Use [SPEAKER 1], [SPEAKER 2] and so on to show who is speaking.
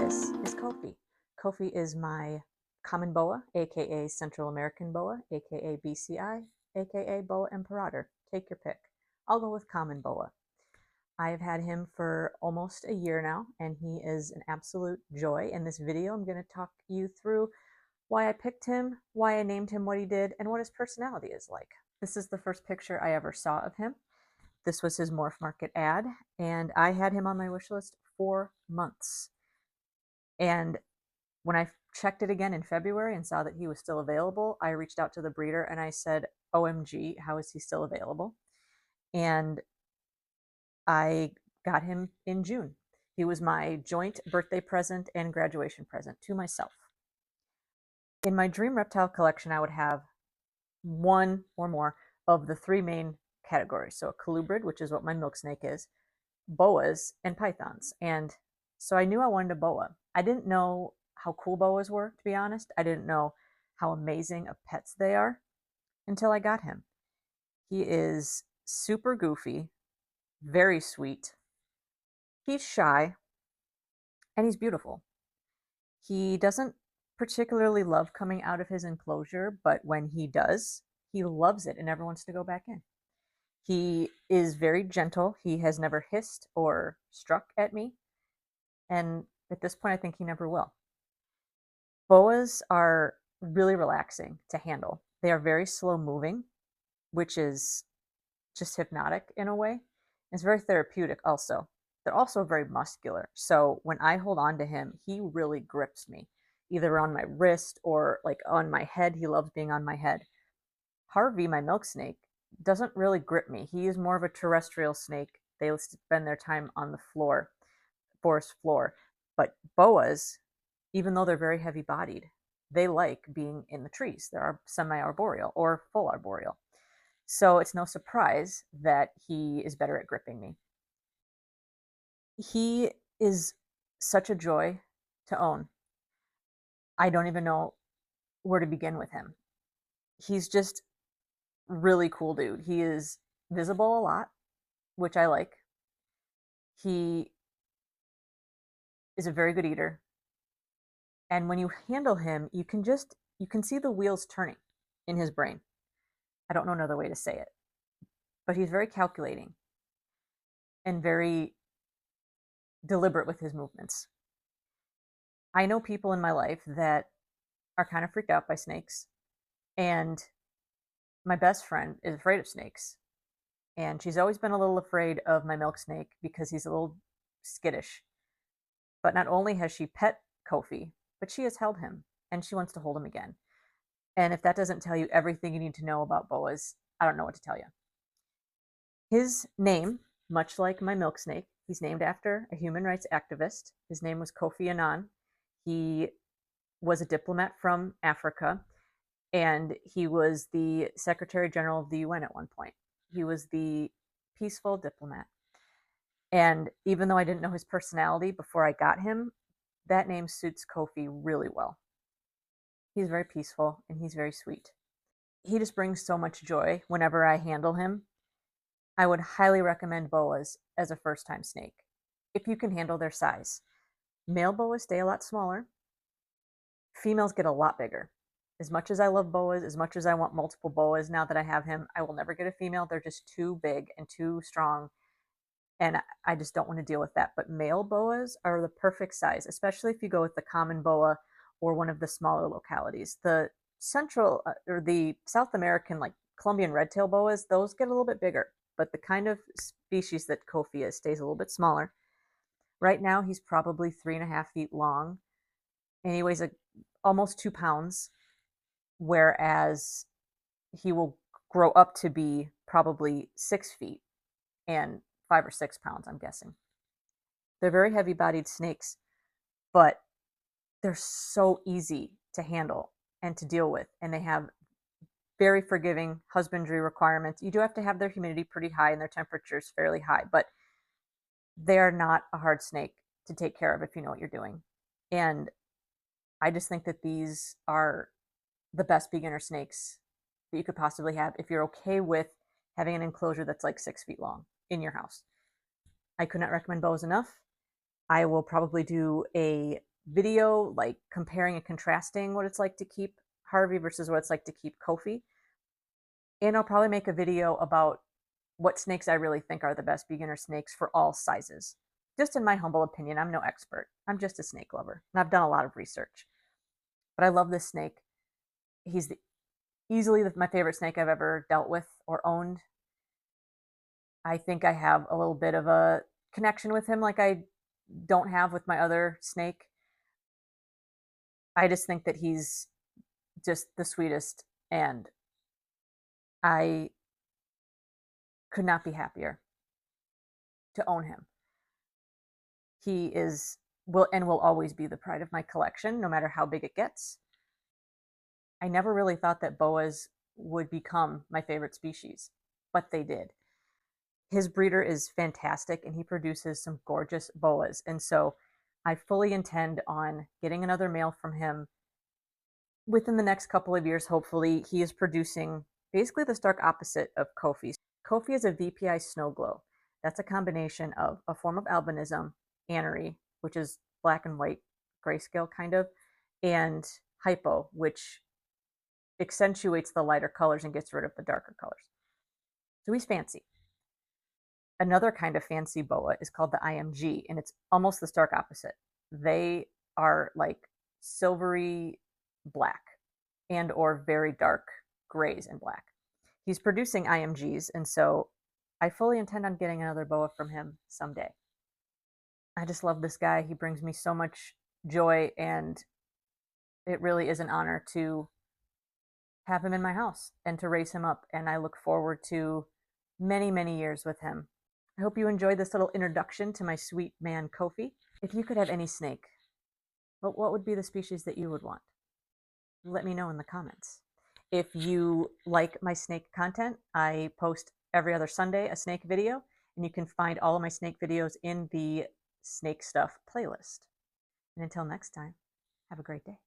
[SPEAKER 1] This is Kofi. Kofi is my common boa, aka Central American boa, aka BCI, aka Boa imperator. Take your pick. I'll go with common boa. I've had him for almost a year now, and he is an absolute joy. In this video, I'm going to talk you through why I picked him, why I named him what he did, and what his personality is like. This is the first picture I ever saw of him. This was his Morph Market ad, and I had him on my wish list for months. And when I checked it again in February and saw that he was still available, I reached out to the breeder and I said, OMG, how is he still available? And I got him in June. He was my joint birthday present and graduation present to myself. In my dream reptile collection, I would have one or more of the three main categories. So a colubrid, which is what my milk snake is, boas, and pythons. And so I knew I wanted a boa. I didn't know how cool boas were, to be honest. I didn't know how amazing of pets they are until I got him. He is super goofy, very sweet. He's shy, and he's beautiful. He doesn't particularly love coming out of his enclosure, but when he does, he loves it and never wants to go back in. He is very gentle. He has never hissed or struck at me, and at this point, I think he never will. Boas are really relaxing to handle. They are very slow moving, which is just hypnotic in a way. It's very therapeutic also. They're also very muscular. So when I hold on to him, he really grips me, either on my wrist or like on my head. He loves being on my head. Harvey, my milk snake, doesn't really grip me. He is more of a terrestrial snake. They spend their time on the floor, forest floor. But boas, even though they're very heavy bodied, they like being in the trees. They're semi-arboreal or full arboreal. So it's no surprise that he is better at gripping me. He is such a joy to own. I don't even know where to begin with him. He's just really cool dude. He is visible a lot, which I like. He is a very good eater. And when you handle him, you can see the wheels turning in his brain. I don't know another way to say it. But he's very calculating and very deliberate with his movements. I know people in my life that are kind of freaked out by snakes, and my best friend is afraid of snakes. And she's always been a little afraid of my milk snake because he's a little skittish. But not only has she pet Kofi, but she has held him, and she wants to hold him again. And if that doesn't tell you everything you need to know about boas, I don't know what to tell you. His name, much like my milk snake, he's named after a human rights activist. His name was Kofi Annan. He was a diplomat from Africa, and he was the Secretary General of the UN at one point. He was the peaceful diplomat. And even though I didn't know his personality before I got him, that name suits Kofi really well. He's very peaceful and he's very sweet. He just brings so much joy whenever I handle him. I would highly recommend boas as a first-time snake, if you can handle their size. Male boas stay a lot smaller. Females get a lot bigger. As much as I love boas, as much as I want multiple boas now that I have him, I will never get a female. They're just too big and too strong, and I just don't want to deal with that. But male boas are the perfect size, especially if you go with the common boa or one of the smaller localities. The central or the South American, like Colombian red-tailed boas, those get a little bit bigger. But the kind of species that Kofi is stays a little bit smaller. Right now, he's probably 3.5 feet long, and he weighs almost 2 pounds, whereas he will grow up to be probably 6 feet and 5 or 6 pounds, I'm guessing. They're very heavy-bodied snakes, but they're so easy to handle and to deal with, and they have very forgiving husbandry requirements. You do have to have their humidity pretty high and their temperatures fairly high, but they're not a hard snake to take care of if you know what you're doing. And I just think that these are the best beginner snakes that you could possibly have if you're okay with having an enclosure that's like 6 feet long in your house. I could not recommend boas enough. I will probably do a video, like comparing and contrasting what it's like to keep Harvey versus what it's like to keep Kofi. And I'll probably make a video about what snakes I really think are the best beginner snakes for all sizes. Just in my humble opinion, I'm no expert. I'm just a snake lover, and I've done a lot of research. But I love this snake. He's easily my favorite snake I've ever dealt with or owned. I think I have a little bit of a connection with him like I don't have with my other snake. I just think that he's just the sweetest, and I could not be happier to own him. He is will always be the pride of my collection, no matter how big it gets. I never really thought that boas would become my favorite species, but they did. His breeder is fantastic, and he produces some gorgeous boas. And so I fully intend on getting another male from him within the next couple of years. Hopefully, he is producing basically the stark opposite of Kofi. Kofi is a VPI snow glow. That's a combination of a form of albinism, anery, which is black and white grayscale kind of, and hypo, which accentuates the lighter colors and gets rid of the darker colors. So he's fancy. Another kind of fancy boa is called the IMG, and it's almost the stark opposite. They are like silvery black and or very dark grays and black. He's producing IMGs, and so I fully intend on getting another boa from him someday. I just love this guy. He brings me so much joy, and it really is an honor to have him in my house and to raise him up. And I look forward to many, many years with him. I hope you enjoyed this little introduction to my sweet man, Kofi. If you could have any snake, what would be the species that you would want? Let me know in the comments. If you like my snake content, I post every other Sunday a snake video, and you can find all of my snake videos in the snake stuff playlist. And until next time, have a great day.